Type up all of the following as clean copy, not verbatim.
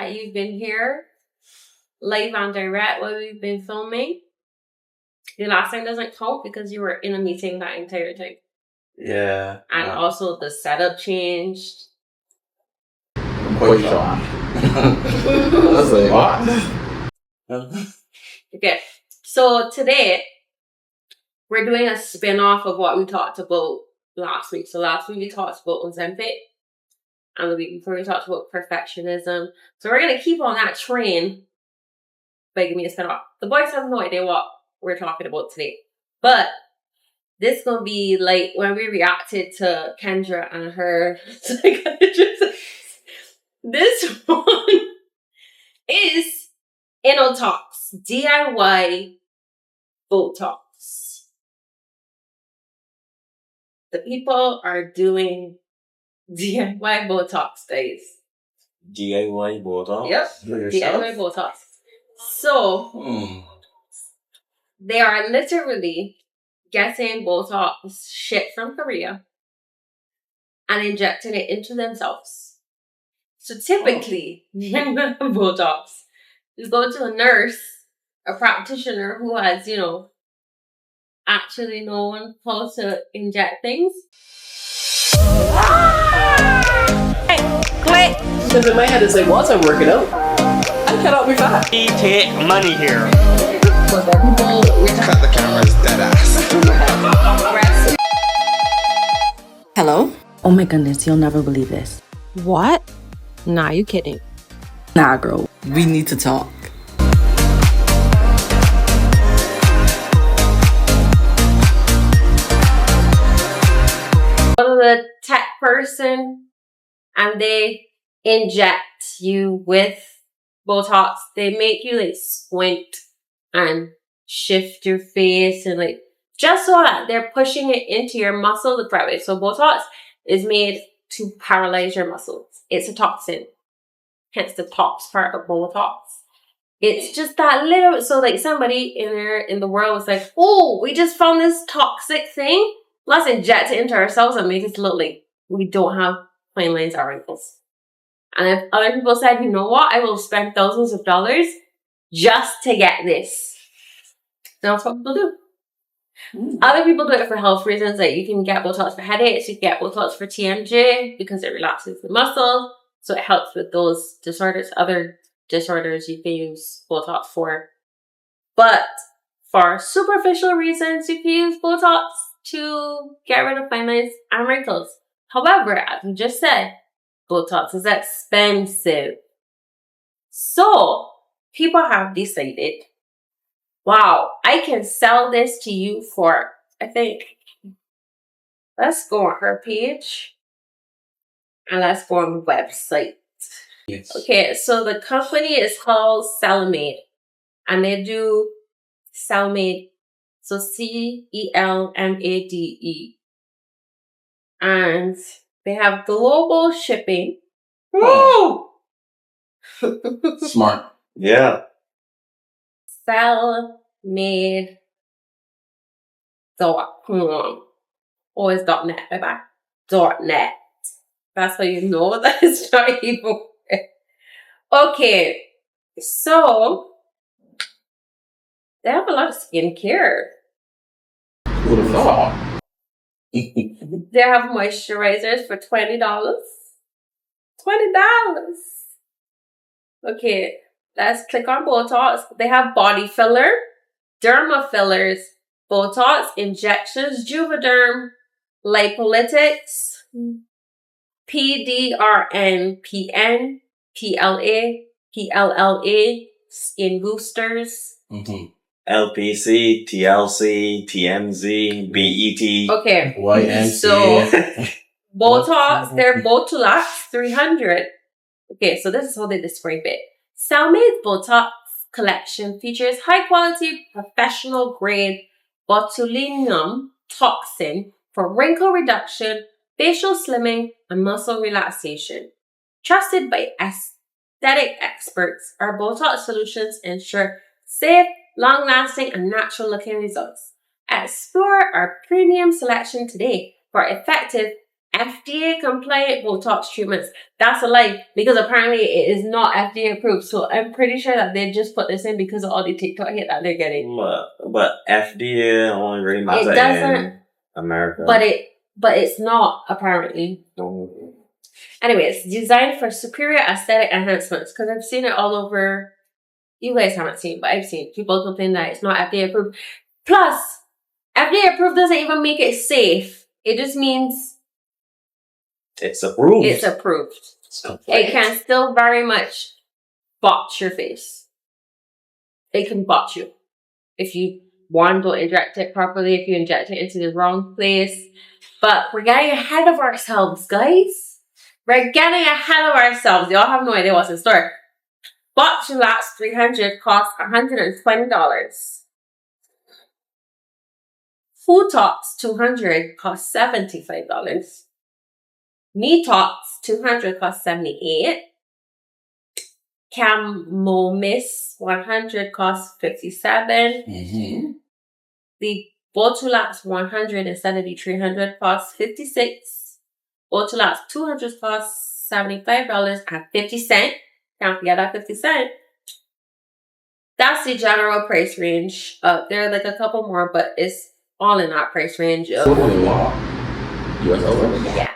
that you've been here live and direct while we've been filming. The last time doesn't count because you were in a meeting that entire time. Yeah. And also the setup changed. Quite shocked. I was like, what? Okay, so today we're doing a spin-off of what we talked about last week. So last week we talked about Ozempic, and the week before we talked about perfectionism. So we're going to keep on that train by giving me a spin-off. The boys have no idea what we're talking about today. But this is going to be like when we reacted to Kendra and her psychiatrist. This one is Botox, DIY Botox. The people are doing DIY Botox, guys. DIY Botox? Yep, DIY Botox. So, they are literally getting Botox shipped from Korea and injecting it into themselves. So typically, Botox is go to a nurse, a practitioner who has, actually known how to inject things. Hey, quit! Because in my head it's like, once I'm working out, I cannot be fat. We take money here. Cut the cameras, dead ass. Hello? Oh my goodness, you'll never believe this. What? Nah, you kidding. Nah, girl, we need to talk. Go to the tech person and they inject you with Botox. They make you like squint and shift your face and like just so that they're pushing it into your muscle the correct way. So Botox is made to paralyze your muscles. It's a toxin. Hence the tox part of Botox. It's just that little, so like somebody in the world was like, oh, we just found this toxic thing. Let's inject it into ourselves and make it look like we don't have fine lines or wrinkles. And if other people said, you know what, I will spend thousands of dollars just to get this. That's what people do. Other people do it for health reasons. Like you can get Botox for headaches, you can get Botox for TMJ because it relaxes the muscle. So it helps with those disorders. Other disorders you can use Botox for. But for superficial reasons, you can use Botox to get rid of fine lines and wrinkles. However, as we just said, Botox is expensive. So people have decided, wow, I can sell this to you for, I think, let's go on her page and let's go on the website. Yes. Okay, so the company is called Celamade and they do Celamade. So CELMADE. And they have global shipping. Woo! Smart. Yeah. Celamade. Oh, it's .net. Bye-bye. .net. That's how you know that it's not even. Okay. So, they have a lot of skincare. Who would have thought? They have moisturizers for $20. $20. Okay, let's click on Botox. They have body filler, derma fillers, Botox, injections, Juvederm, lipolytics, PDRN, PN, PLA, PLLA, skin boosters. LPC, TLC, TMZ, BET. Okay, YMC. so Botox, they're Botox 300. Okay, so this is how they describe it. Celamade Botox collection features high-quality, professional-grade botulinum toxin for wrinkle reduction, facial slimming, and muscle relaxation. Trusted by aesthetic experts, our Botox solutions ensure safe, long-lasting, and natural-looking results. Explore our premium selection today for effective FDA compliant Botox treatments. That's a lie because apparently it is not FDA approved. So I'm pretty sure that they just put this in because of all the TikTok hit that they're getting. But FDA only really matters in America. But it's not apparently. Anyways, designed for superior aesthetic enhancements because I've seen it all over. You guys haven't seen, but I've seen people complain that it's not FDA approved. Plus, FDA approved doesn't even make it safe. It just means it's approved. It's approved. It can still very much botch your face. It can botch you. If you, one, don't inject it properly, if you inject it into the wrong place. But we're getting ahead of ourselves, guys. We're getting ahead of ourselves. Y'all have no idea what's in store. Botox 300 costs $120. Botox 200 costs $75. Detox 200 costs $78. Camomis 100 costs $57. Mm-hmm. The Botox 100 instead of the 300 costs $56. Botox 200 costs $75.50. Can't forget that 50 cents. That's the general price range. There are like a couple more, but it's all in that price range. US dollars? Yeah.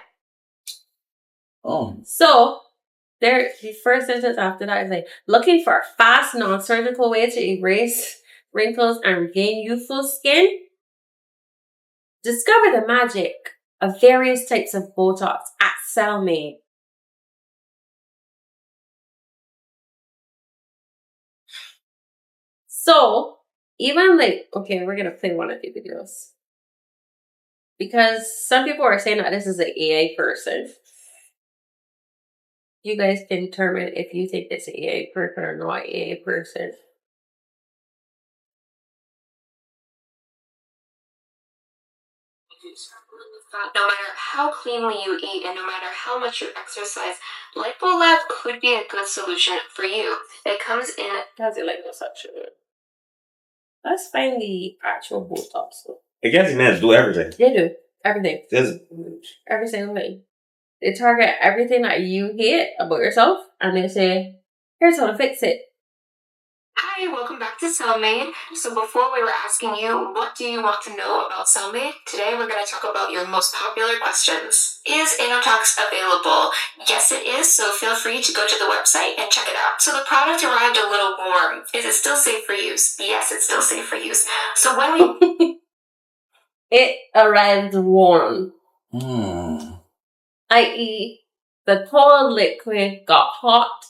Oh. So, the first sentence after that is like, looking for a fast, non-surgical way to erase wrinkles and regain youthful skin? Discover the magic of various types of Botox at Cellmade. So, even like, okay, we're going to play one of the videos. Because some people are saying that this is an AI person. You guys can determine if you think it's an AI person or not AI person. No matter how cleanly you eat and no matter how much you exercise, LipoLab could be a good solution for you. It comes in... How's it like this actually? Let's find the actual Botox. I guess meds do everything. They do. Everything. There's every single thing. They target everything that you hate about yourself and they say, here's how to fix it. Hi, welcome back to Cellmade. So before we were asking you, what do you want to know about Cellmade? Today we're going to talk about your most popular questions. Is Inotox available? Yes, it is, so feel free to go to the website and check it out. So the product arrived a little warm. Is it still safe for use? Yes, it's still safe for use. So when we... It arrived warm. I.e., the whole liquid got hot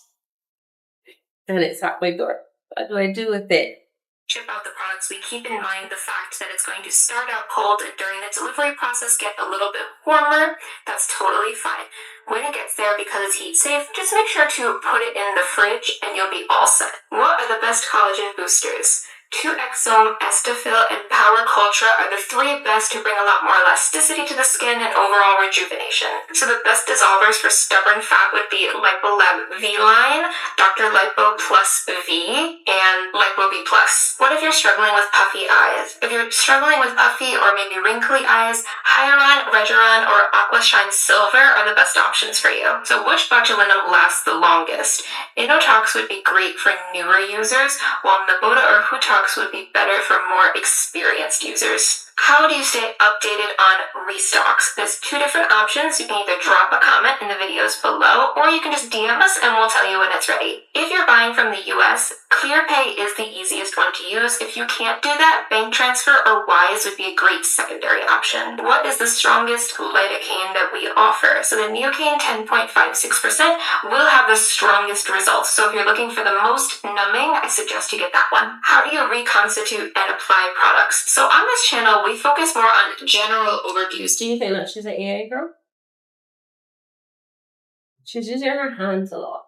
and it's at my door. What do I do with it? Ship out the products, we keep in mind the fact that it's going to start out cold and during the delivery process get a little bit warmer. That's totally fine. When it gets there, because it's heat safe, just make sure to put it in the fridge and you'll be all set. What are the best collagen boosters? 2Exome, Estafil, and Power Cultra are the three best to bring a lot more elasticity to the skin and overall rejuvenation. So the best dissolvers for stubborn fat would be LipoLab V-Line, Dr. Lipo Plus V, and Lipo V Plus. What if you're struggling with puffy eyes? If you're struggling with puffy or maybe wrinkly eyes, Hyaluron, Regeron, or Aquashine Silver are the best options for you. So which botulinum lasts the longest? Inotox would be great for newer users, while Nabota or Hutox would be better for more experienced users. How do you stay updated on restocks? There's two different options. You can either drop a comment in the videos below, or you can just DM us and we'll tell you when it's ready. If you're buying from the US, ClearPay is the easiest one to use. If you can't do that, bank transfer or Wise would be a great secondary option. What is the strongest lidocaine that we offer? So the Neocaine 10.56% will have the strongest results. So if you're looking for the most numbing, I suggest you get that one. How do you reconstitute and apply products? So on this channel, we focus more on general overviews. Do you think that she's an AI girl? She's using her hands a lot.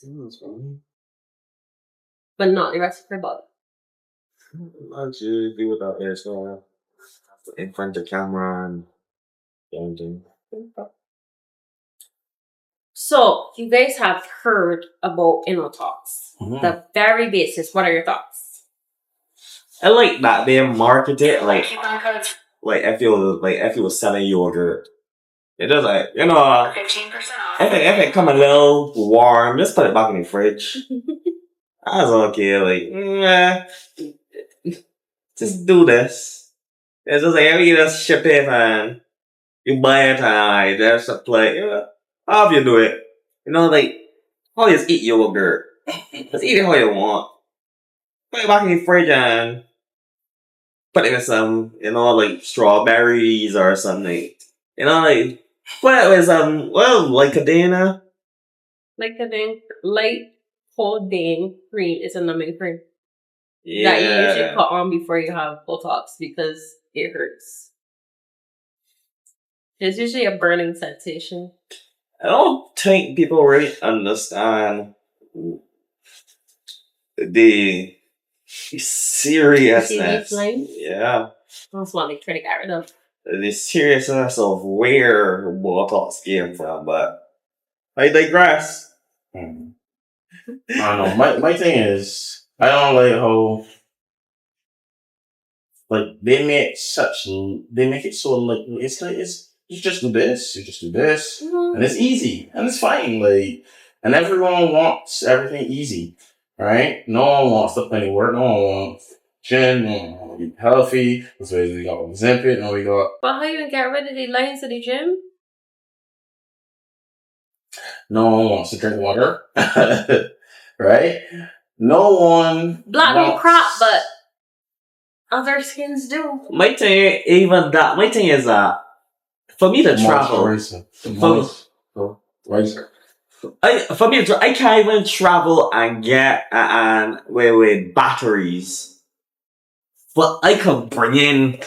That's funny. But not the rest of her body. I usually do without hair, so in front of the camera and everything. So, you guys have heard about Inotox. The very basis. What are your thoughts? I like that they market it like if you was selling yogurt, It just like, 15% off. if it come a little warm, just put it back in the fridge. I was okay, like, just do this. It's just like, you just ship it and you buy it and there's a play. How you do it? Like, how you just eat yogurt. Just eat it how you want. Put it back in the fridge and put it with some, like strawberries or something. Like, put it with some, like a dinner. Like the thing, light codeine cream is a numbing cream Yeah. that you usually put on before you have Botox because it hurts. There's usually a burning sensation. I don't think people really understand the seriousness. Yeah. That's what they try to get rid of. The seriousness of where Botox came from, but I digress. I don't know. My thing is, I don't like how like they make it so like it's like you just do this, and it's easy and it's fine. Like, and everyone wants everything easy, right? No one wants to put any work. No one wants gym. No one wants to be healthy. That's why we got Ozempic and we got. But how you get rid of the lines of the gym? No one wants to drink water, right? No one. Black don't crop, but other skins do. My thing is that for me to travel, I can't even travel and get with batteries, but I can bring in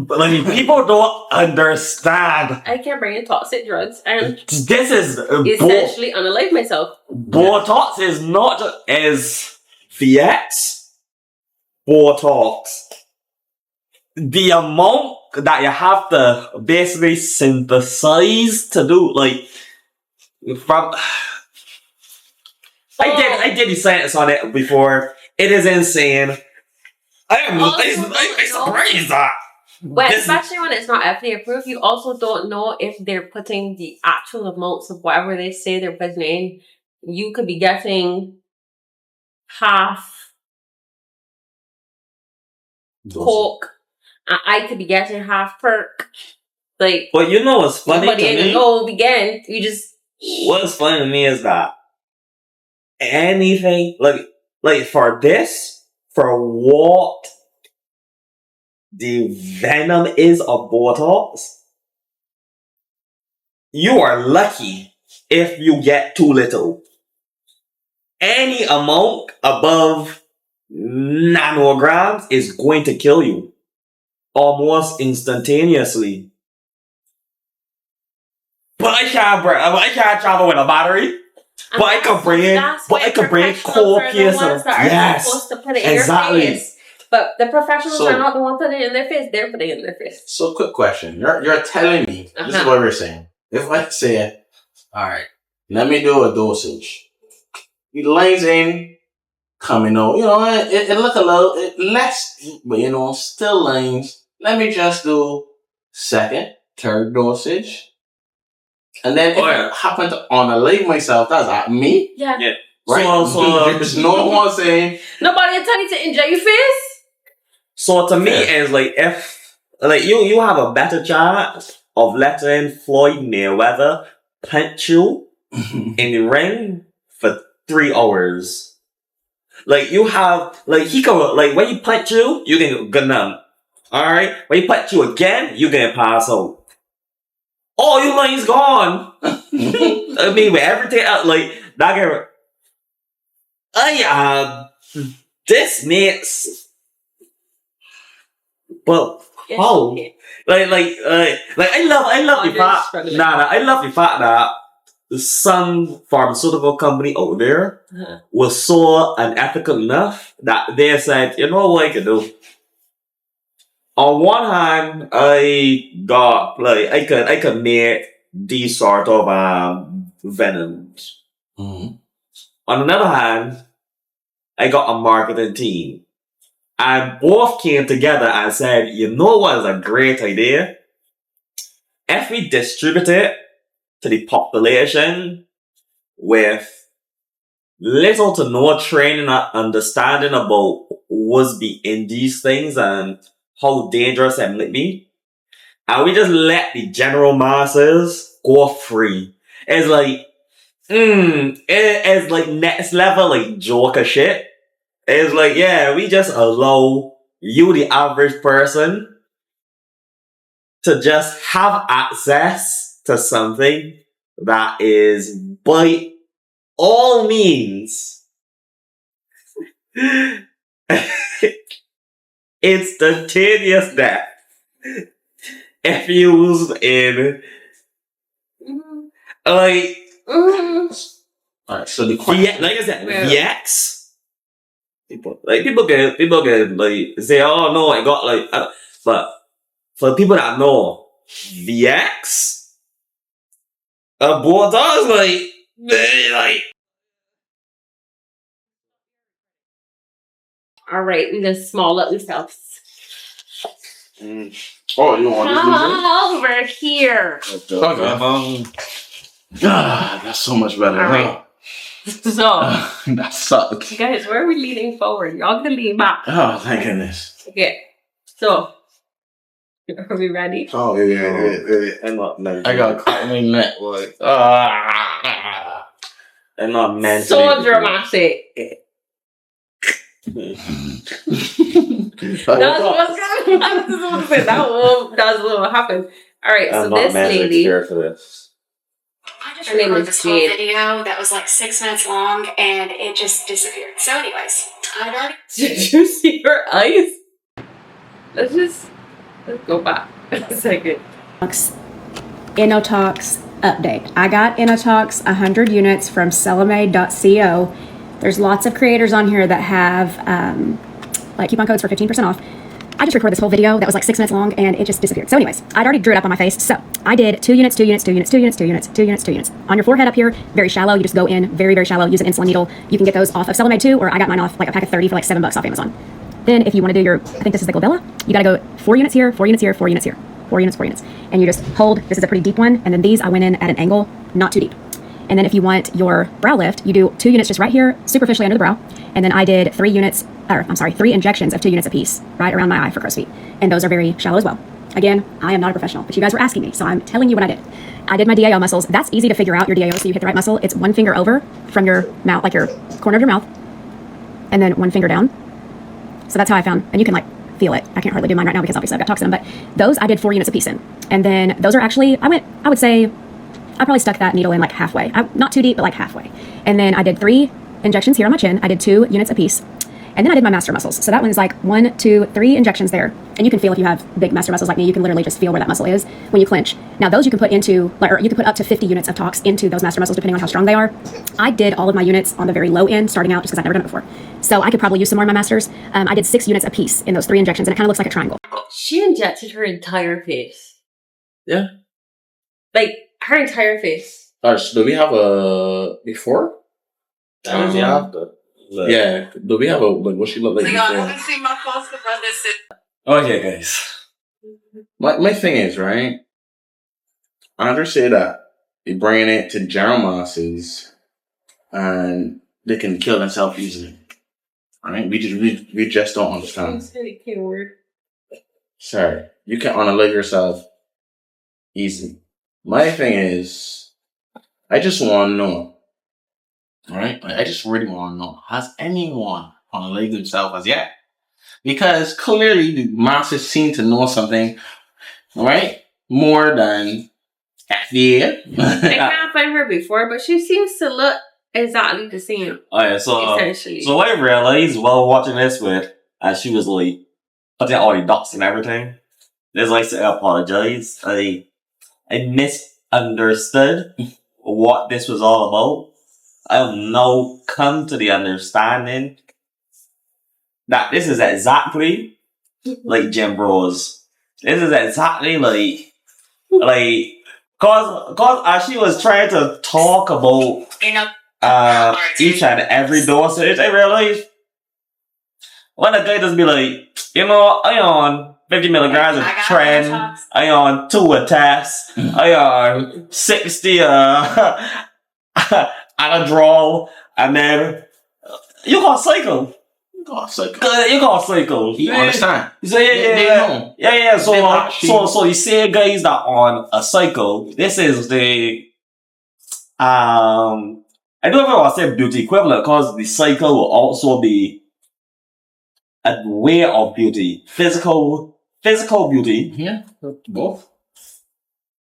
people don't understand. I can bring in toxic drugs and this is essentially unalive myself. Botox is not as Fiat. Botox. The amount that you have to basically synthesize to do, like, from... I did the science on it before. It is insane. I'm surprised that. Well, especially when it's not FDA approved, you also don't know if they're putting the actual amounts of whatever they say they're putting in. You could be getting half Coke, and I could be getting half perk. Like, but you know what's funny to me? Again, you just. What's funny to me is that anything like for what the venom is of Botox, you are lucky if you get too little. Any amount above nanograms is going to kill you almost instantaneously. But I can't travel with a battery. But I can bring copious of supposed to put it in your face. But the professionals are not the one putting it in their face. They're putting it in their face. So, quick question: You're telling me this is what we're saying. If I say, all right, let me do a dosage. The lines in, coming out. It look a little less, but still lines. Let me just do second, third dosage. And then if I happen to unalive myself, that's at me. Yeah. Right? So there's no one saying... Nobody will tell you to inject your face? So to me, it's like, if... Like, you have a better chance of letting Floyd Mayweather punch you in the ring for 3 hours. Like, you have... Like, he can... Like, when he punch you, you can go numb. Alright? When he punch you again, you can pass out. Oh, your line's gone. I mean, with everything else, like, that guy, this makes, but how? Like, I love the fact, I love the fact that some pharmaceutical company out there was so unethical enough that they said, you know what I can do? On one hand, I got, like, I could make these sort of, venoms. Mm-hmm. On another hand, I got a marketing team. And both came together and said, you know what is a great idea? if we distribute it to the population with little to no training or understanding about what's be in these things and how dangerous it might be, and we just let the general masses go free, it's like, it's like next level, like Joker shit. It's like, yeah, we just allow you, the average person, to just have access to something that is by all means instantaneous death if used in like Alright, so the question, like I said, VX. People can like say, oh no, I got like, but for people that know VX, Botox, like. All right, we just small up ourselves. Oh, you want Come over here. Okay. That's so much better. All right. So, that sucks. guys, where are we leaning forward? Y'all can lean back. Oh, thank goodness. Okay. So, are we ready? Oh, yeah. I got caught in my neck. Like, I'm not meant So to. dramatic. That's what will happen. All right, so this lady. For this. I just Her name recorded is this whole Jade. video that was like 6 minutes long and it just disappeared. So anyways, I'd already... Did you see her eyes? Let's go back a second. Inotox update. I got Inotox 100 units from Celamade.co. There's lots of creators on here that have like coupon codes for 15% off. I just recorded this whole video that was like 6 minutes long and it just disappeared. So anyways, I'd already drew it up on my face. So I did 2 units, 2 units, 2 units, 2 units, 2 units, 2 units, 2 units. On your forehead up here, very shallow. You just go in very, very shallow. Use an insulin needle. You can get those off of Celamade too, or I got mine off like a pack of 30 for like $7 off Amazon. Then if you want to do your, I think this is the glabella, you got to go 4 units here, 4 units here, 4 units here, 4 units, 4 units. And you just hold, this is a pretty deep one. And then these I went in at an angle, not too deep. And then if you want your brow lift, you do 2 units just right here, superficially under the brow. And then I did 3 injections of 2 units apiece, right around my eye for crow's feet. And those are very shallow as well. Again, I am not a professional, but you guys were asking me, so I'm telling you what I did. I did my DIO muscles. That's easy to figure out your DIO so you hit the right muscle. It's 1 finger over from your mouth, like your corner of your mouth, and then 1 finger down. So that's how I found, and you can like feel it. I can't hardly do mine right now because obviously I've got toxin, but those I did 4 units apiece in. And then those are actually, I would say, I probably stuck that needle in like halfway. Not too deep, but like halfway. And then I did 3 injections here on my chin. I did 2 units apiece. And then I did my master muscles. So that one's like 1, 2, 3 injections there. And you can feel if you have big master muscles like me, you can literally just feel where that muscle is when you clench. Now those you can put into, or you can put up to 50 units of tox into those master muscles depending on how strong they are. I did all of my units on the very low end starting out just because I've never done it before. So I could probably use some more in my masters. I did 6 units apiece in those 3 injections and it kind of looks like a triangle. She injected her entire face. Yeah. Like, her entire face. Alright, so do we have a before? Yeah. Do we have a like what she looked like before? Okay, guys. My thing is, right? I understand that they bring it to general masses and they can kill themselves easily. Right? We just don't understand. Sorry. You can unalive yourself easy. My thing is, I just want to know. Alright? I just really want to know. Has anyone unalived themselves as yet? Because clearly the masses seem to know something, right? More than FDA. I can't find her before, but she seems to look exactly the same. Oh yeah, so Essentially. so what I realized while watching this as she was like putting all the dots and everything, there's like to apologize. I misunderstood what this was all about. I've now come to the understanding that this is exactly like Jim Bros. This is exactly cause as she was trying to talk about each and every dosage, I realized when a guy just be like, I on 50 milligrams of I got trend. Botox. I on 2 a test. I on 60 Adderall, and then you gonna cycle. You gonna cycle. You understand? So yeah. So you see guys that on a cycle. This is the I don't ever want to say beauty equivalent because the cycle will also be a way of beauty, physical beauty. Yeah, both.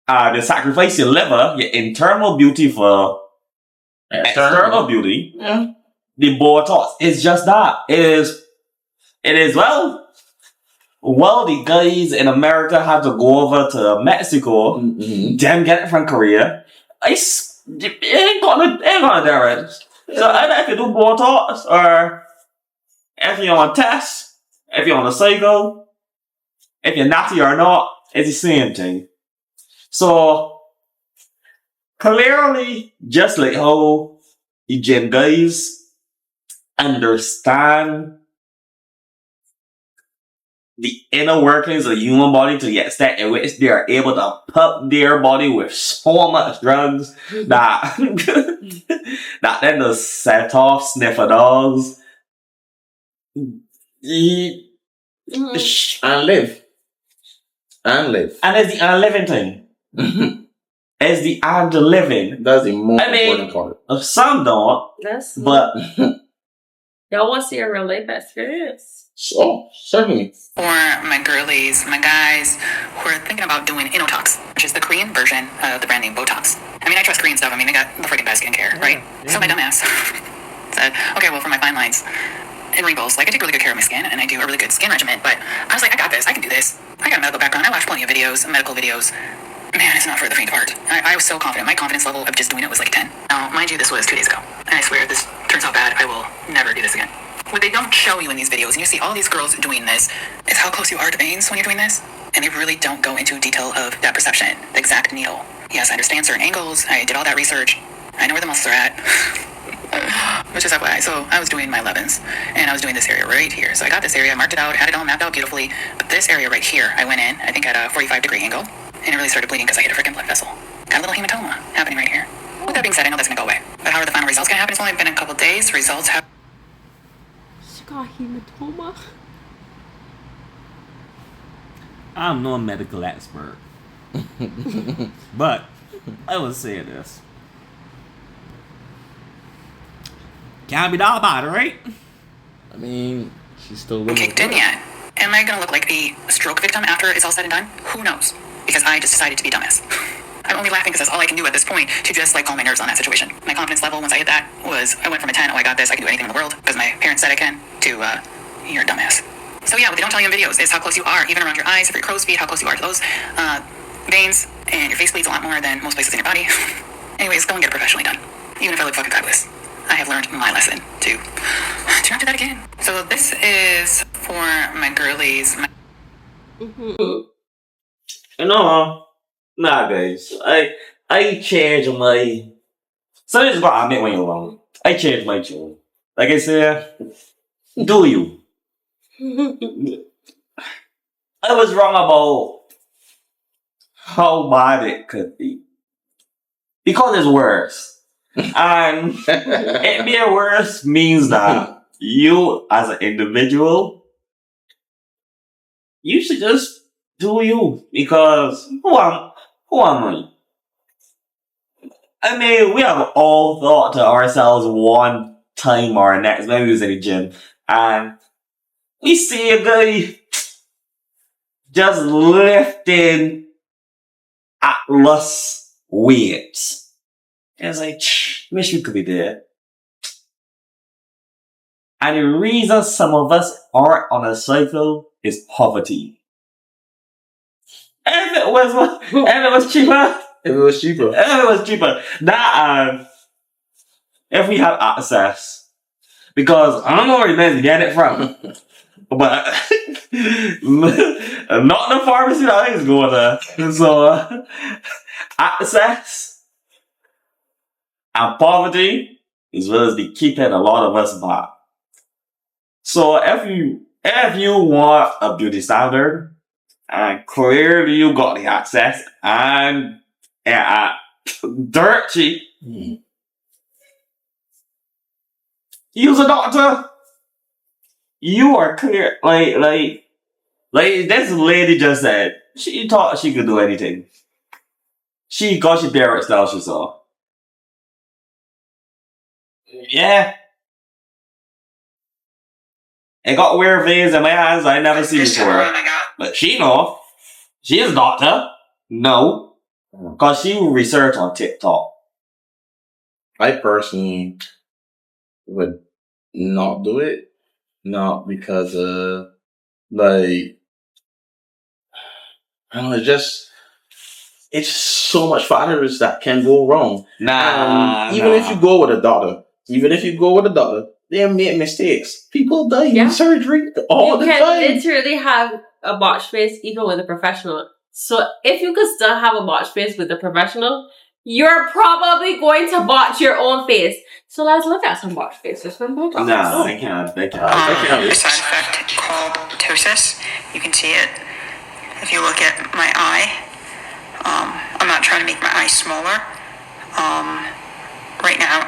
They sacrifice your liver, your internal beauty for external beauty. Yeah. The Botox is just that. It is well, the guys in America had to go over to Mexico, then get it from Korea. It ain't gonna do it. So either if you do Botox or if you're on a test, if you're on a cycle, if you're natty or not, it's the same thing. So clearly, just like how the gym guys understand the inner workings of the human body to the extent in which they are able to pump their body with so much drugs that that then the set off sniffer dogs And live. And it's the unliving thing. It's the and the living. That's the most important part. Some don't, but y'all want to see a real life experience? So, certainly. For my girlies, my guys who are thinking about doing Botox, which is the Korean version of the brand name Botox. I mean, I trust Korean stuff. I mean, they got the freaking best skincare, right? So my dumbass said, okay, well, for my fine lines and wrinkles, like I take really good care of my skin and I do a really good skin regimen, but I was like, I got this. I can do this. I got a medical background. I watched plenty of videos, medical videos. Man, it's not for the faint of heart. I was so confident. My confidence level of just doing it was like a 10. Now, mind you, this was 2 days ago. And I swear, if this turns out bad, I will never do this again. What they don't show you in these videos, and you see all these girls doing this, is how close you are to veins when you're doing this. And they really don't go into detail of that perception, the exact needle. Yes, I understand certain angles. I did all that research. I know where the muscles are at. Which is FYI. So I was doing my 11s, and I was doing this area right here. So I got this area, I marked it out, had it all mapped out beautifully. But this area right here, I went in, I think at a 45-degree angle, and it really started bleeding because I hit a freaking blood vessel. Got a little hematoma happening right here. With that being said, I know that's gonna go away. But how are the final results gonna happen? It's only been a couple days. Results have. She got hematoma. I'm no medical expert. But I will say this. Can't be that bad, right? I mean, she's still living. Kicked in yet? Am I gonna look like a stroke victim after it's all said and done? Who knows? Because I just decided to be dumbass. I'm only laughing because that's all I can do at this point to just like calm my nerves on that situation. My confidence level once I hit that was I went from a 10, oh I got this, I can do anything in the world because my parents said I can, to you're a dumbass. So yeah, what they don't tell you in videos is how close you are, even around your eyes, if your crow's feet, how close you are to those veins, and your face bleeds a lot more than most places in your body. Anyways, go and get it professionally done. Even if I look fucking fabulous. I have learned my lesson to not do that again. So this is for my girlies. Nah, guys. I changed my. So this is what I admit when you're wrong. I changed my tune. Like I said, do you? I was wrong about how bad it could be. Because it's worse. And it being worse means that you as an individual, you should just do you. Because who am I? I mean, we have all thought to ourselves one time or next when we was in the gym, and we see a guy just lifting Atlas weights. And it's like, wish we could be there. And the reason some of us aren't on a cycle is poverty. If it was cheaper. If it was cheaper. That if we have access. Because I don't know where you meant to get it from. But not the pharmacy that I was going to. So access and poverty is what is be keeping a lot of us back. So if you want a beauty standard, And clearly you got the access. And dirt cheap. You's a doctor. You are clear. Like this lady just said she thought she could do anything. She got she parents style she saw. Yeah. I got weird veins in my hands I never seen before. But she know. She is a doctor. No. Because she research on TikTok. I personally would not do it. Not because like I don't know, it's so much factors that can go wrong. Even if you go with a doctor, they make mistakes. People die in surgery all the time. You can literally have a botched face even with a professional. So if you could still have a botched face with a professional, you're probably going to botch your own face. So let's look at some botched faces from Botox. No, they can't. A side effect called ptosis. You can see it if you look at my eye. I'm not trying to make my eye smaller. Right now,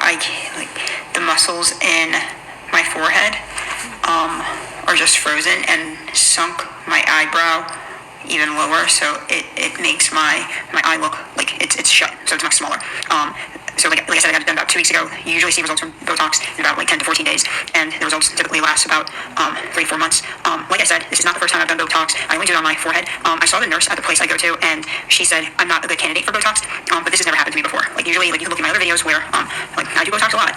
the muscles in my forehead are just frozen and sunk my eyebrow even lower, so it makes my eye look like it's shut, so it's much smaller. So like I said, I got it done about 2 weeks ago. You usually see results from Botox in about 10 to 14 days, and the results typically last about 3 to 4 months. Like I said, this is not the first time I've done Botox. I only do it on my forehead. I saw the nurse at the place I go to, and she said I'm not a good candidate for Botox, but this has never happened to me before. Like usually, you can look at my other videos where I do Botox a lot,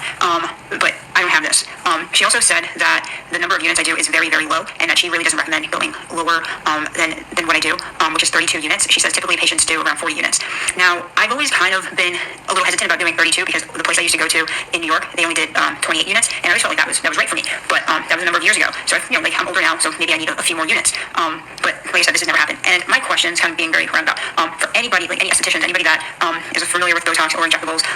but I don't have this. She also said that the number of units I do is very, very low, and that she really doesn't recommend going lower than what I do, which is 32 units. She says typically patients do around 40 units. Now, I've always kind of been a little hesitant about doing 32 because the place I used to go to in New York, they only did 28 units, and I always felt like that was right for me. But that was a number of years ago, so I'm older now, so maybe I need a few more units. But like I said, this has never happened. And my question is kind of being very roundabout. For anybody, like any esthetician, anybody that is familiar with Botox or injectables,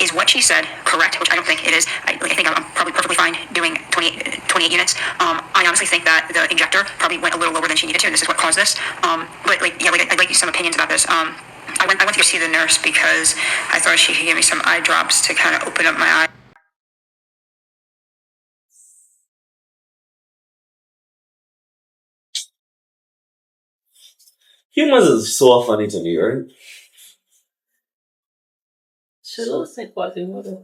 is what she said correct? Which I don't think it is. I think I'm probably perfectly fine doing 28 units. I honestly think that the injector probably went a little lower than she needed to, and this is what caused this. But I'd like some opinions about this. I went to go see the nurse because I thought she could give me some eye drops to kind of open up my eye. Humans is so funny to me, right? She looks like Quasimodo.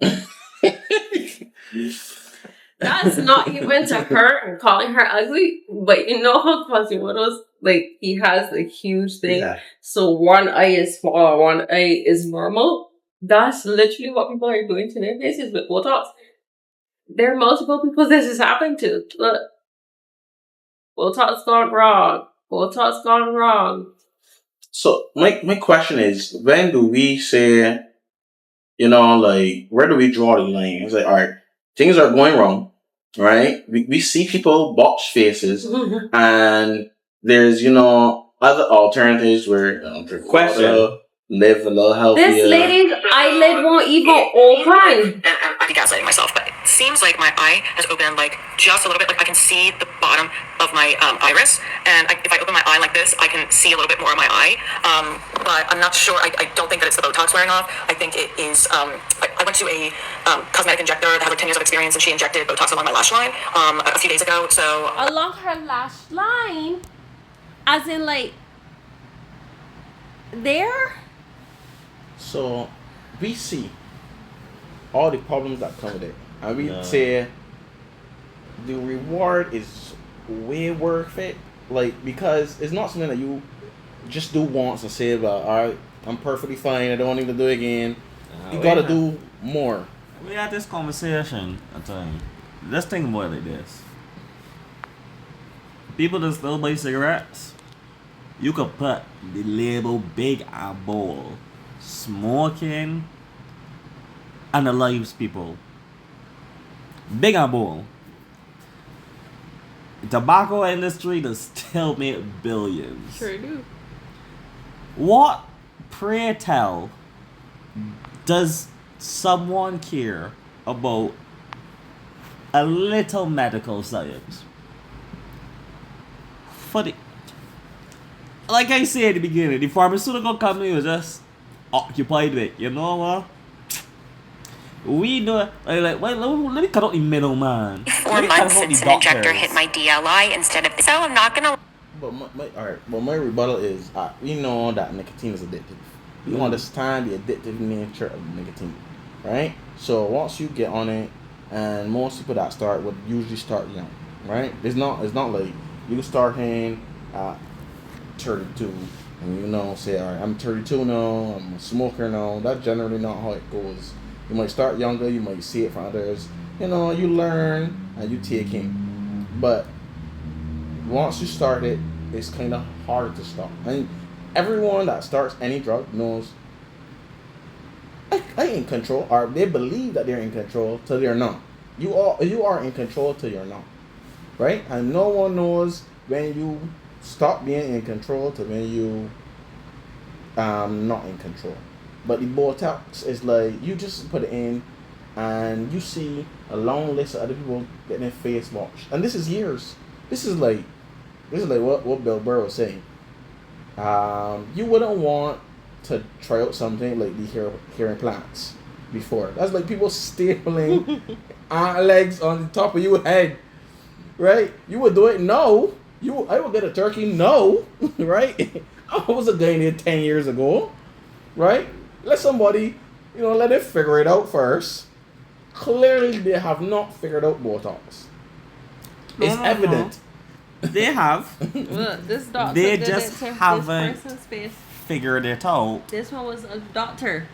That's not even to her and calling her ugly, but you know how Quasimodo's like he has a huge thing. Yeah. So one eye is small, one eye is normal. That's literally what people are doing to their faces with Botox. There are multiple people this is happening to. Look. Botox gone wrong. Botox gone wrong. So my question is, when do we say, where do we draw the line? It's like, all right, things are going wrong, right? We see people botch faces, and there's, other alternatives where question live a little healthier. This lady's eyelid won't even open. I think gaslighting myself, but it seems like my eye has opened just a little bit. Like I can see the bottom of my iris, and if I open my eye like this, I can see a little bit more of my eye. But I'm not sure. I don't think that it's the Botox wearing off. I think it is. I went to a cosmetic injector that has 10 years of experience, and she injected Botox along my lash line a few days ago. So along her lash line, as in there. So we see all the problems that come with it, and we say the reward is way worth it. Because it's not something that you just do once and say, all right, I'm perfectly fine, I don't need to do it again. You gotta do more. We had this conversation a time. Let's think about it like this. People that still buy cigarettes, you could put the label big and bold. Smoking and the lives people. Big and bold. The tobacco industry does still make billions. Sure do. What, pray tell, does someone care about a little medical science? like I said at the beginning, the pharmaceutical company was just occupied with, you know what? We know, well, let me cut out the middleman. 4 months since an injector hit my DLI instead of so I'm not gonna. But my rebuttal is, we know that nicotine is addictive. We understand the addictive nature of nicotine, right? So once you get on it, and most people that start would usually start young, right? It's not like you start in 32, and say, all right, I'm 32 now, I'm a smoker now. That's generally not how it goes. You might start younger, you might see it from others. You learn and you take in. But once you start it, it's kind of hard to stop. And everyone that starts any drug knows I ain't in control, or they believe that they're in control till they're not. You are in control till you're not, right? And no one knows when you stop being in control to when you not in control. But the Botox is like, you just put it in and you see a long list of other people getting their face washed. And this is years. This is like what Bill Burr was saying. You wouldn't want to try out something like the hair implants before. That's like people stapling legs on the top of your head, right? You would do it? No. I would get a turkey? No. Right? I was a guy in here 10 years ago, right? Let somebody, let it figure it out first. Clearly, they have not figured out Botox. It's evident. They have. Look, this doctor They did just it to haven't this person's face. figured it out. This one was a doctor.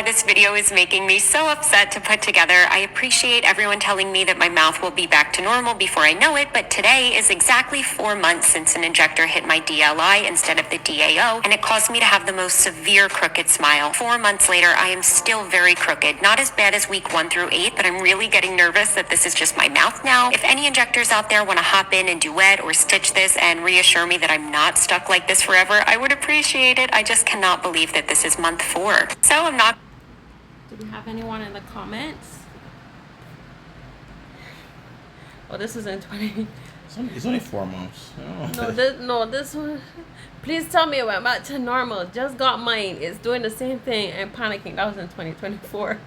This video is making me so upset to put together. I appreciate everyone telling me that my mouth will be back to normal before I know it, but today is exactly 4 months since an injector hit my DLI instead of the DAO, and it caused me to have the most severe crooked smile. 4 months later, I am still very crooked. Not as bad as week 1 through 8, but I'm really getting nervous that this is just my mouth now. If any injectors out there want to hop in and duet or stitch this and reassure me that I'm not stuck like this forever, I would appreciate it. I just cannot believe that this is month 4. So I'm not. Do we have anyone in the comments? Oh, this is in 20. It's only 4 months. This one. Please tell me it went back to normal. Just got mine. It's doing the same thing. I'm panicking. That was in 2024.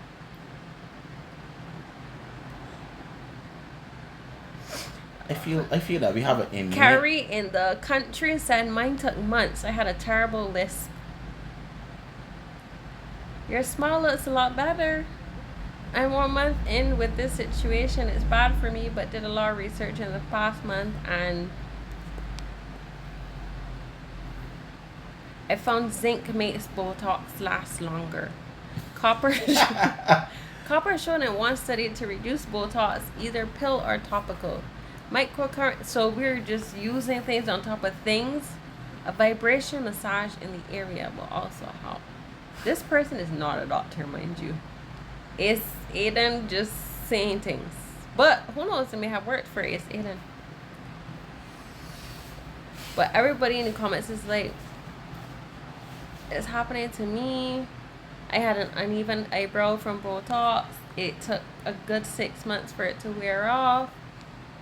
I feel that we have it in. Carrie in the country said mine took months. I had a terrible lisp. Your smile looks a lot better. I'm 1 month in with this situation. It's bad for me, but did a lot of research in the past month and I found zinc makes Botox last longer. Copper shown in one study to reduce Botox, either pill or topical. Microcurrent, so we're just using things on top of things. A vibration massage in the area will also help. This person is not a doctor, mind you. It's Aiden just saying things. But who knows, it may have worked for It's Aiden. But everybody in the comments is like, it's happening to me. I had an uneven eyebrow from Botox. It took a good 6 months for it to wear off.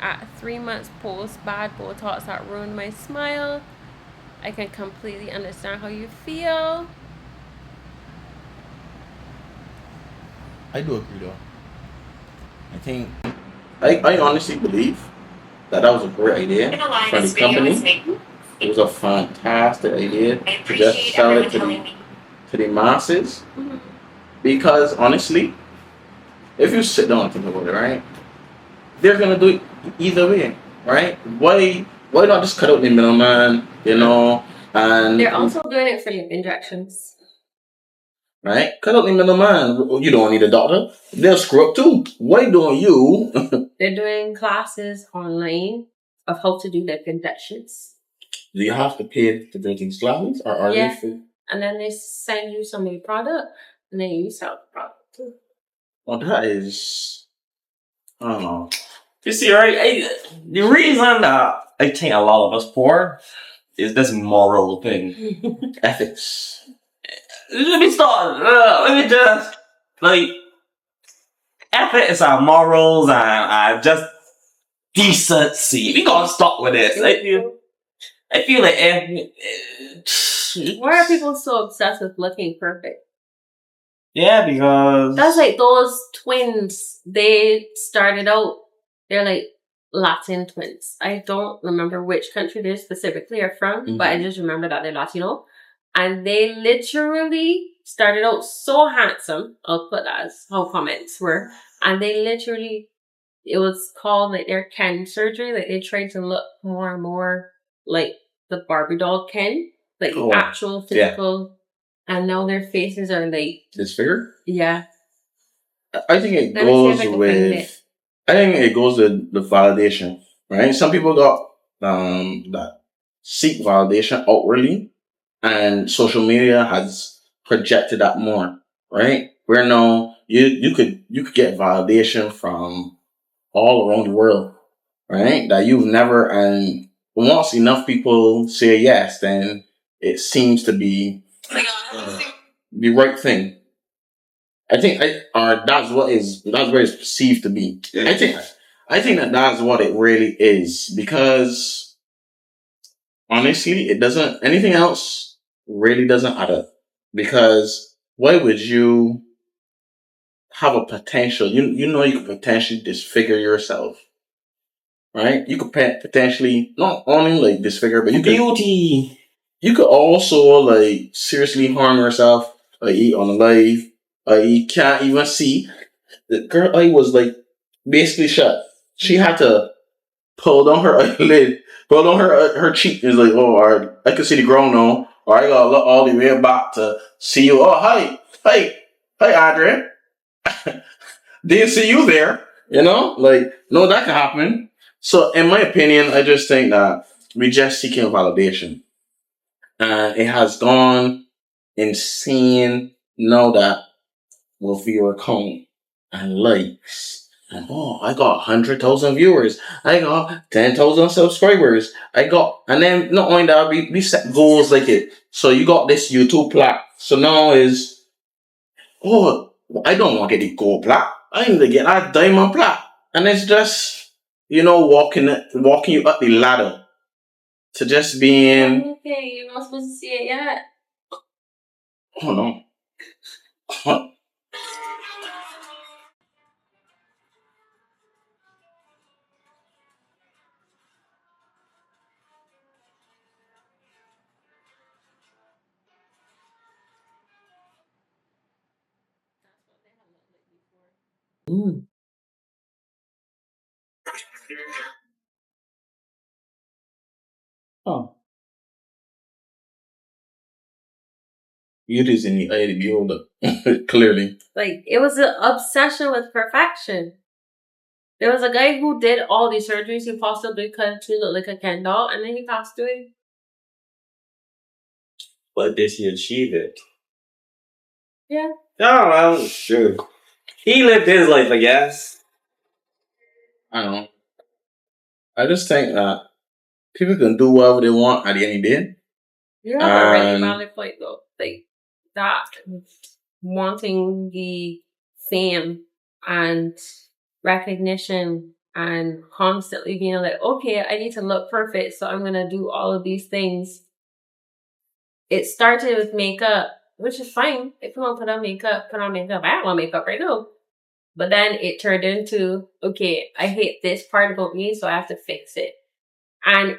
At 3 months post bad Botox that ruined my smile. I can completely understand how you feel. I do agree though. I think I honestly believe that was a great idea from the company. It was a fantastic idea to just sell it to the masses. Mm-hmm. Because honestly, if you sit down and think about it, right, they're gonna do it either way, right? Why not just cut out the middleman, and They're also doing it for lip injections. Right? Cut out the middleman. You don't need a doctor. They'll screw up too. Why don't you? They're doing classes online of how to do lip injections. Do you have to pay to do these classes, or are they free? And then they send you some of the product, and then you sell the product too. Well, that is, I don't know. You see, right? The reason that I think a lot of us poor is this moral thing. Ethics. Let me start. Let me just ethics and morals and just decency. We gotta stop with this. I feel like Why are people so obsessed with looking perfect? yeah, because That's like those twins. They started out, they're like Latin twins. I don't remember which country they specifically are from, but I just remember that they're Latino. And they literally started out so handsome. I'll put that as how comments were. And they literally, it was called like their Ken surgery. Like they tried to look more and more like the Barbie doll Ken. Like the actual physical. And now their faces are like disfigured. Yeah. I think it Let me see if goes I can find with. it. I think it goes with the validation, right? Some people got that seek validation outwardly, and social media has projected that more, right? Where now you could get validation from all around the world, right? That you've never, and once enough people say yes, then it seems to be the right thing. I think that's what it's perceived to be. I think that's what it really is, because honestly, it doesn't. Anything else really doesn't add up. Because why would you have a potential? You know you could potentially disfigure yourself, right? You could potentially not only like disfigure, but beauty. You could also like seriously harm yourself, like eat on a live. You can't even see. The girl eye was like basically shut. She had to pull down her eyelid, pull down her cheek. It's like, oh, all right, I can see the ground now. Or I gotta look all the way back to see you. Oh, hi, Adrian. Didn't see you there. You know, like no, that can happen. So, in my opinion, I just think that we just seeking validation, and it has gone insane now that with your account and likes. And I got 100,000 viewers. I got 10,000 subscribers. And then not only that, we set goals like it. So you got this YouTube plaque. So now I don't want to get the gold plaque. I need to get that diamond plaque. And it's just, walking you up the ladder to just being. Okay, you're not supposed to see it yet. Oh no. Oh. Beauty is in the eye of the beholder. Clearly. Like, it was an obsession with perfection. There was a guy who did all these surgeries he possibly could to look like a Ken doll, and then he passed away. But did he achieve it? Yeah. Oh, well, sure. He lived his life, I guess. I don't know. I just think that people can do whatever they want at the end of the day. You have a really valid point, though. Like, that wanting the fame and recognition and constantly being like, okay, I need to look perfect, so I'm going to do all of these things. It started with makeup, which is fine. If you want to put on makeup. I don't want makeup right now. But then it turned into, okay, I hate this part about me, so I have to fix it. And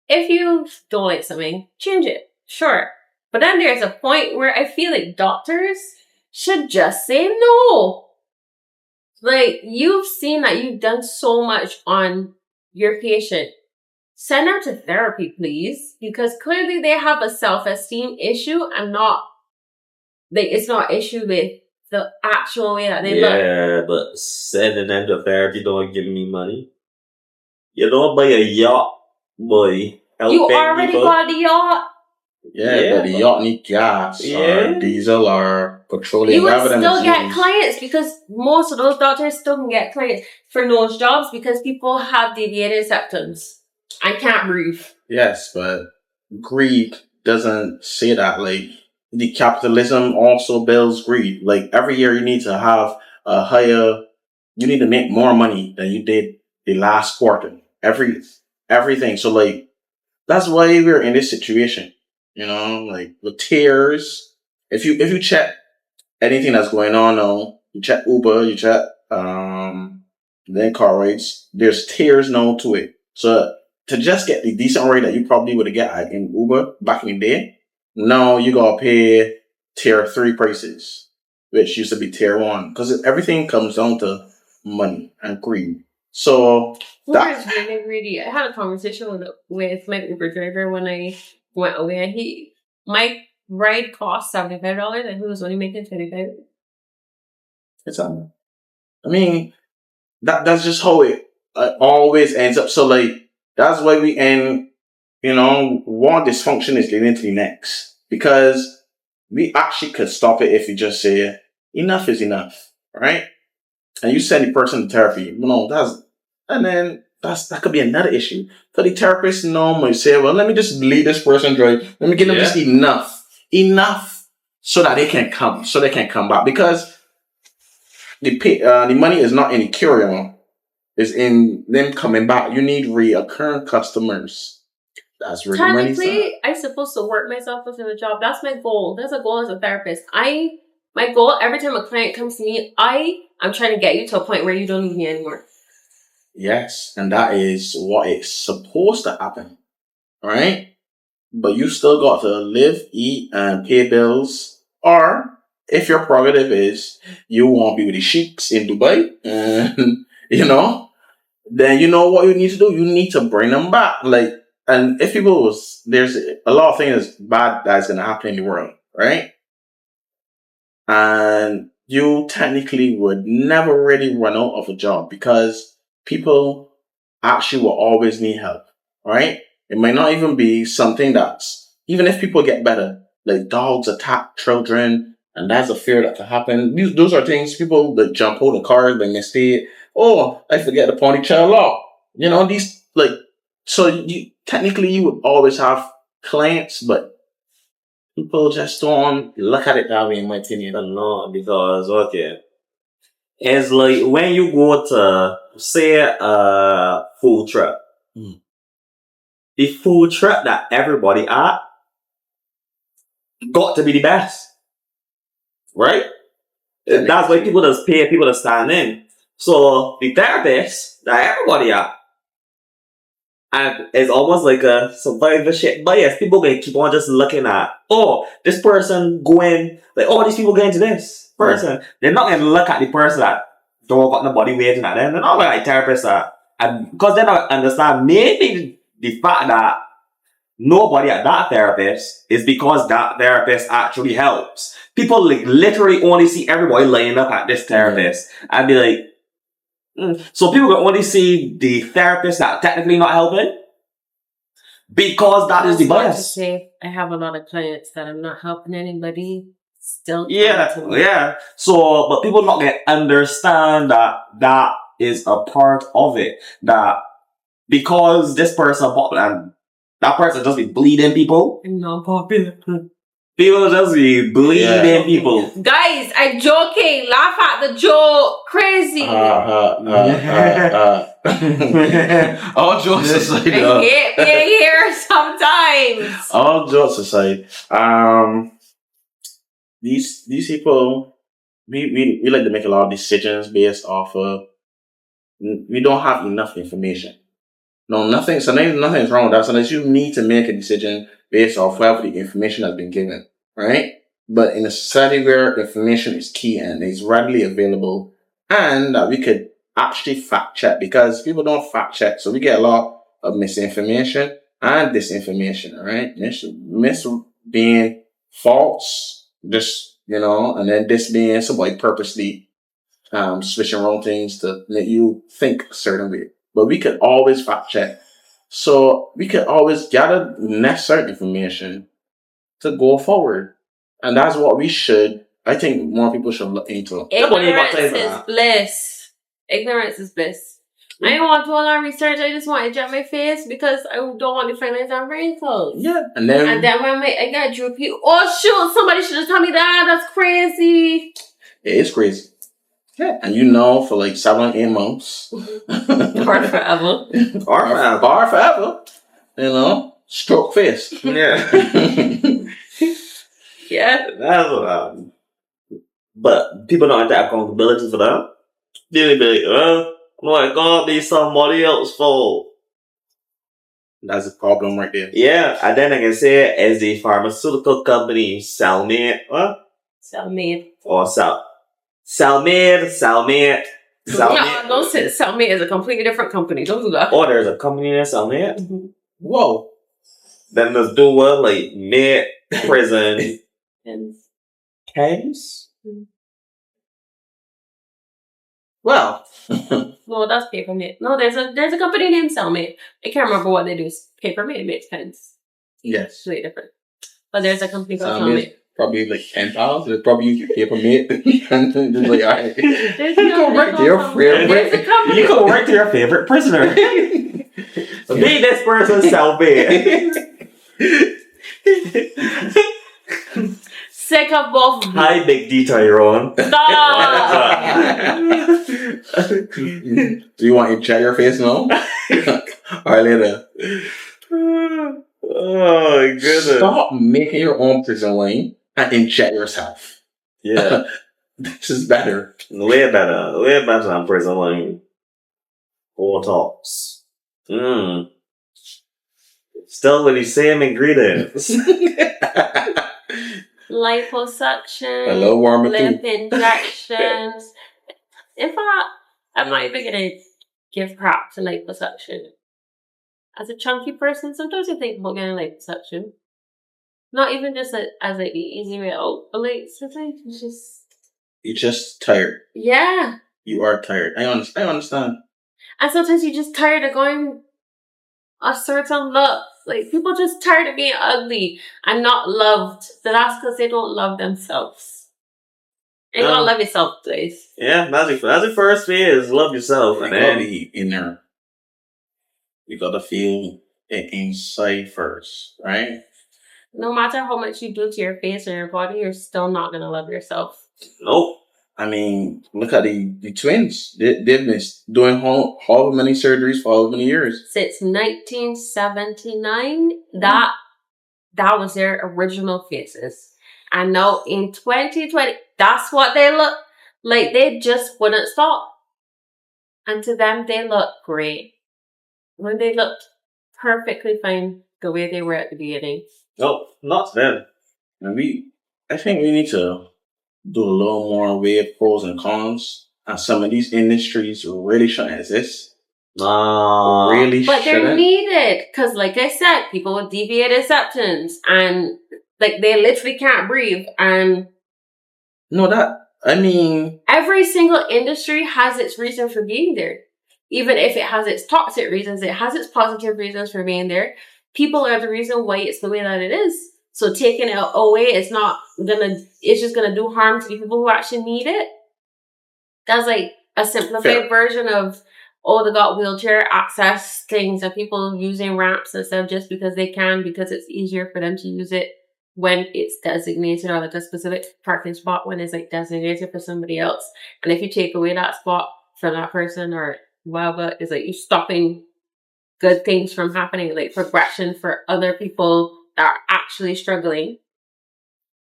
if you don't like something, change it. Sure. But then there's a point where I feel like doctors should just say no. Like, you've seen that you've done so much on your patient. Send them to therapy, please. Because clearly they have a self-esteem issue and it's not issue with the actual way that they look. Yeah, but sending them to therapy don't give me money. You don't buy a yacht, boy. You already got the yacht. Yeah, but the yacht need gas or diesel or petroleum. You would still get clients because most of those doctors still can get clients for those jobs because people have deviated septums. I can't breathe. Yes, but greed doesn't say that. Like, the capitalism also builds greed. Like, every year you need to have you need to make more money than you did the last quarter. Everything. So, like, that's why we're in this situation. You know, like the tears. If you check anything that's going on now, you check Uber, you check then car rates. There's tiers now to it. So to just get the decent rate that you probably would have got in Uber back in the day, now you gotta pay tier 3 prices, which used to be tier 1, because everything comes down to money and greed. So Uber's really greedy. I had a conversation with my Uber driver when I went away, and my ride cost $75, and he was only making $25. it's I mean, that's just how it always ends up. So like that's why we end. You know, one dysfunction is leading to the next, because we actually could stop it if you just say enough is enough, right? And you send the person to therapy. That could be another issue. So the therapist normally say, well, let me just lead this person dry. Let me give them just enough, so that they can come back, because the money is not in the cure, it's in them coming back. You need reoccurring customers. That's really money. Technically, I'm supposed to work myself into the job. That's my goal. That's a goal as a therapist. My goal every time a client comes to me, I'm trying to get you to a point where you don't need me anymore. Yes, and that is what it's supposed to happen, right? But you still got to live, eat, and pay bills. Or if your prerogative is you want to be with the sheiks in Dubai, and then you know what you need to do. You need to bring them back. And if there's a lot of things bad that's gonna happen in the world, right? And you technically would never really run out of a job, because people actually will always need help, right? It might not even be something even if people get better, like dogs attack children, and that's a fear that can happen. Those are things people that jump out of cars by mistake. Oh, I forget to pony child law. So you would always have clients, but people just don't look at it that way, in my opinion. No, because, okay, it's like when you go to, say, a food truck. The food truck that everybody at got to be the best. Right? That's why people just pay people to stand in. So the therapist that everybody at, and it's almost like a survivorship bias. People can keep on just looking at, this person going, these people going to this person. They're not going to look at the person that don't got nobody waiting at them. They're not like therapists that, and because they don't understand maybe the fact that nobody at that therapist is because that therapist actually helps. People literally only see everybody laying up at this therapist and be like, So people can only see the therapist that technically not helping because that is the bias. I have a lot of clients that I'm not helping anybody. Still, yeah. So, but people not gonna understand that is a part of it. That because this person popular and that person just be bleeding people. Not popular. People just be bleeding people. Guys, I'm joking. Laugh at the joke. Crazy. All jokes aside. I hate being here sometimes. All jokes aside. These people, we like to make a lot of decisions based off of, we don't have enough information. Nothing's wrong with that. Sometimes you need to make a decision based off whatever the information has been given, right? But in a society where information is key and is readily available, and that we could actually fact check, because people don't fact check, so we get a lot of misinformation and disinformation, right? Mis being false, and then this being somebody purposely switching wrong things to make you think a certain way. But we could always fact check. So we could always gather necessary information to go forward. And that's what I think more people should look into. Ignorance is bliss. Ignorance is bliss. I don't want to do all that research. I just want to jet my face because I don't want to find out wrinkles. Yeah. And then when I got droopy, shoot, somebody should have told me that. That's crazy. It is crazy. Yeah. And for like 7-8 months. Or forever. Or forever. Stroke face. Yeah. Yeah. That's what happened. But people don't have that accountability for that. They be like, my God, be somebody else's fault. That's a problem right there. Yeah, and then I can say as a pharmaceutical company, Salmate, what? Cellmate. Or Salmate. No, don't say Cellmate is a completely different company. Don't do that. Oh, there's a company there, Salmate? Mm-hmm. Whoa. Then there's doing like mid prison And case. Well. no, that's Papermate. No, there's a company named Cellmate. I can't remember what they do. Papermate makes sense. Yes. It's really different. But there's a company called Cellmate. Cellmate. Probably like $10. They probably use your paper mate. And just like, all right. There's You go right to your There's a company. You go right to your favorite prisoner. Be this person's Salmate. Sick of both of you. Hi, Big D Tyrone. Stop! Do you want to check your face now? All right, later. Oh my goodness. Stop making your own prison line and inject yourself. Yeah. This is better. Way better. Way better than prison line. Botox. Still with the same ingredients. Liposuction. A little warmer lip too. injections. In fact, I'm not even gonna give crap to liposuction. As a chunky person, sometimes I think about getting liposuction. Not even just as an easy way out, but like sometimes it's just You're just tired. yeah. You are tired. I understand. And sometimes you're just tired of going a certain look. Like people just tired of being ugly and not loved. But that's because they don't love themselves. You gotta love yourself, guys. Yeah, that's the first phase. Love yourself. You And gotta then be inner. You gotta feel it inside first, right? No matter how much you do to your face or your body, you're still not gonna love yourself. nope. I mean, look at the twins. They've been doing how many surgeries for how many years? Since 1979, that was their original faces. And now in 2020, that's what they look like. They just wouldn't stop. And to them, they look great. When they looked perfectly fine the way they were at the beginning. Nope. Not them. And I think we need to do a little more with pros and cons. And some of these industries really shouldn't exist. Really But they're shouldn't. needed. Because like I said, people with deviated septums and like they literally can't breathe. And every single industry has its reason for being there. Even if it has its toxic reasons, it has its positive reasons for being there. People are the reason why it's the way that it is. So taking it away, it's just gonna do harm to the people who actually need it. That's like a simplified version of, they got wheelchair access things and people using ramps and stuff just because they can, because it's easier for them to use it when it's designated, or like a specific parking spot when it's like designated for somebody else. And if you take away that spot from that person or whatever, it's like you're stopping good things from happening, like progression for other people that are actually struggling,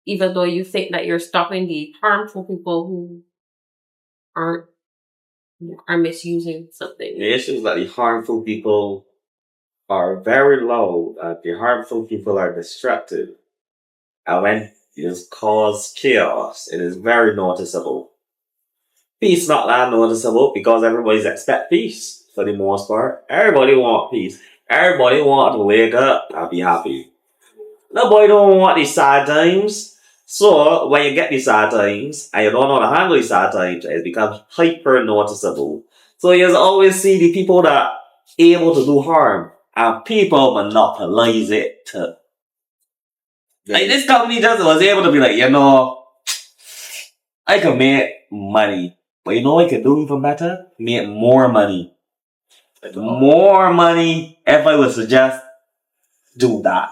even though you think that you're stopping the harmful people who are misusing something. The issue is that the harmful people are very low. The harmful people are distracted. And when you just cause chaos, it is very noticeable. Peace not that noticeable because everybody's expect peace for the most part. Everybody want peace. Everybody want to wake up and be happy. Nobody don't want these sad times. So when you get these sad times and you don't know how to handle these sad times, it becomes hyper noticeable. So you always see the people that are able to do harm and people monopolize it too. Like this company just was able to be like, I can make money. But you know what I can do even better? Make more money. More money if I would suggest do that.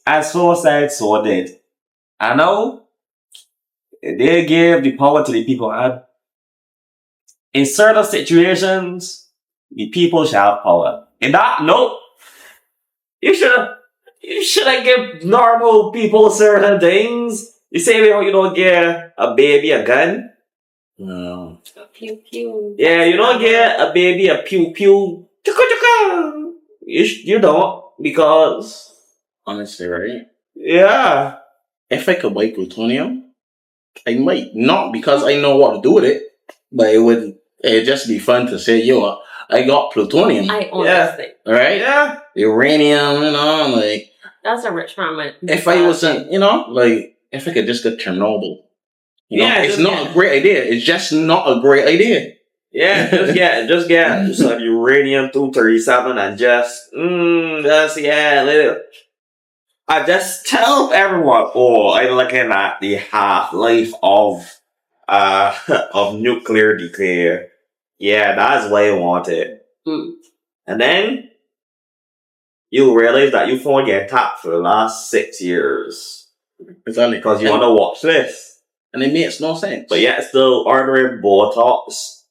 And so said, so did. I know they give the power to the people. And in certain situations, the people shall have power. In that, nope. You shouldn't give normal people certain things. You say you don't get a baby a gun. No. A pew pew. Yeah, you don't get a baby a pew pew. You don't, because Honestly, right? yeah. If I could buy plutonium, I might. Not because I know what to do with it, but it'd just be fun to say, yo, I got plutonium. I own Yeah. this thing. Right? Yeah. Uranium, like, That's a rich man. if I wasn't, like, if I could just get Chernobyl. Yeah, it's just not a great idea. It's just not a great idea. Yeah, just get some uranium-237 and just I just tell everyone, I'm looking at the half-life of of nuclear decay. Yeah, that's what I wanted. And then you realize that you phone get tapped for the last 6 years. Exactly. Because you want to watch this. And it makes no sense. But yet still ordering Botox.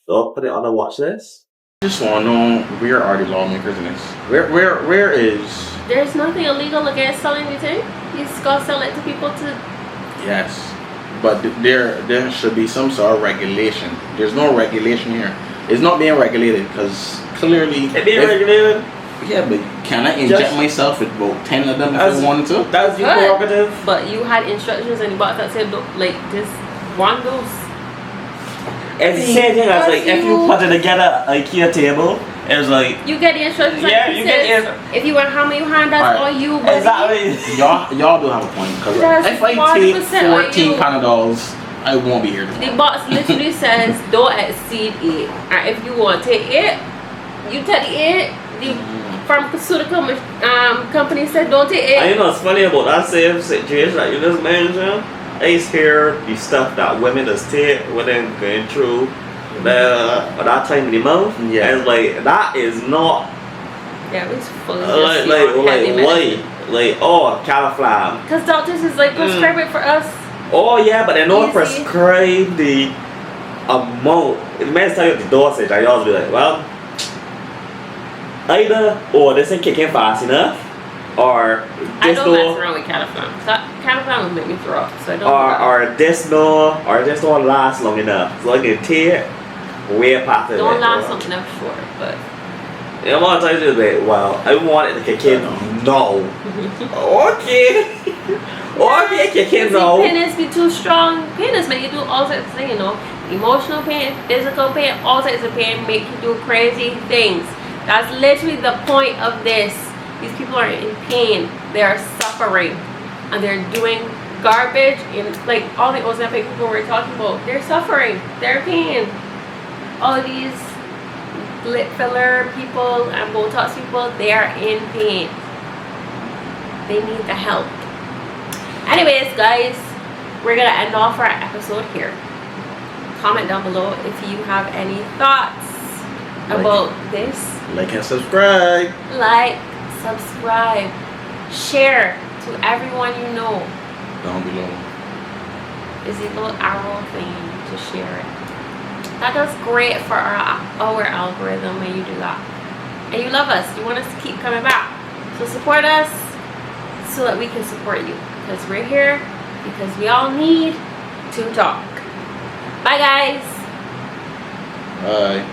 So put it on the watch list. I just want to know, where are the lawmakers in this? Where is... There's nothing illegal against selling the thing. You just gotta sell it to people to... Yes. But there should be some sort of regulation. There's no regulation here. It's not being regulated because clearly... It's being regulated? Yeah, but can I inject myself with about 10 of them if I wanted to? That's your prerogative. But you had instructions in the box that said, like, this one dose. It's the same thing as, like, if you put it together, IKEA table, it's like... You get the instructions on yeah, the you get If you want hammer your hand, that's all you. Buddy. Exactly. Y'all do have a point. Because if I take 14 Panadols, I won't be here tomorrow. The box literally says, don't exceed 8. And if you want to take 8, you take 8. The pharmaceutical company said, don't take 8. And you know what's funny about that same situation that you just mentioned? I used to hear the stuff that women just take when they're going through that time in the month. Yeah. And it's like, that is not... Yeah, it was full of cauliflower. Because doctors is like, prescribe it for us. Oh yeah, but they don't prescribe the amount. It means tell you the dosage. I always be like, well, either this ain't kicking fast enough, or I don't mess around with cauliflower. Cauliflower will make me throw up, so I don't. Or this don't last long enough. So I can take way past it. Don't last long enough, sure, but. Yeah, I'm tell you that. Well, I want it to kick in. No. Okay. Okay, kick in. No. Pain be too strong. Pain make you do all types of things. Emotional pain, physical pain, all types of pain make you do crazy things. That's literally the point of this. These people are in pain. They are suffering. And they're doing garbage. And like all the Ozempic people we're talking about, they're suffering. They're in pain. All these lip filler people and Botox people, they are in pain. They need the help. Anyways, guys, we're going to end off our episode here. Comment down below if you have any thoughts about this. Like and subscribe. Like, subscribe, share to everyone you know. Down below. Is a little arrow thing to share it. That does great for our algorithm when you do that. And you love us. You want us to keep coming back. So support us so that we can support you. Because we're here because we all need to talk. Bye, guys. Bye.